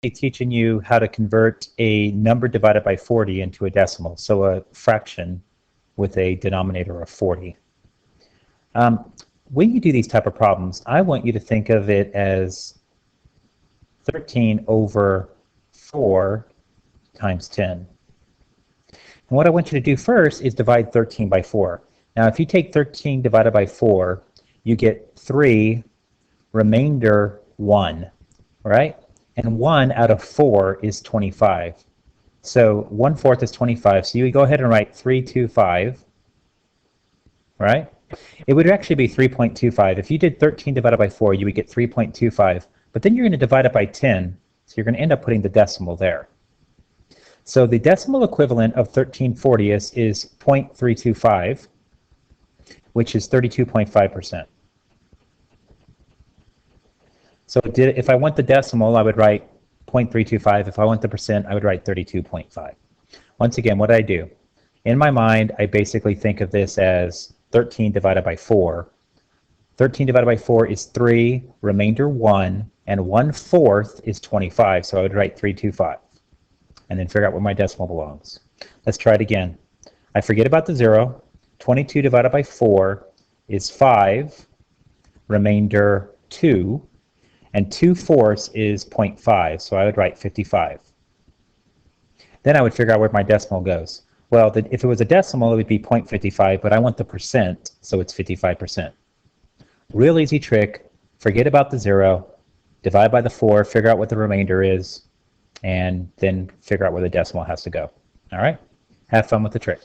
be teaching you how to convert a number divided by 40 into a decimal, so a fraction with a denominator of 40. When you do these type of problems, I want you to think of it as 13 over 4 times 10. And what I want you to do first is divide 13 by 4. Now, if you take 13 divided by 4, you get 3, remainder 1, right? And 1 out of 4 is 25. So 1/4 is 25. So you would go ahead and write 325, right? It would actually be 3.25. If you did 13 divided by 4, you would get 3.25. But then you're going to divide it by 10, so you're going to end up putting the decimal there. So the decimal equivalent of 1340 is 0.325, which is 32.5%. So if I want the decimal, I would write 0.325. If I want the percent, I would write 32.5. Once again, what I do? In my mind, I basically think of this as 13 divided by 4. 13 divided by 4 is 3, remainder 1, and 1/4 is 25, so I would write 325. And then figure out where my decimal belongs. Let's try it again. I forget about the 0. 22 divided by 4 is 5, remainder 2, and 2/4 is 0.5, so I would write 55. Then I would figure out where my decimal goes. Well, if it was a decimal, it would be 0.55, but I want the percent, so it's 55%. Real easy trick. Forget about the 0, divide by the 4, figure out what the remainder is, and then figure out where the decimal has to go. All right? Have fun with the trick.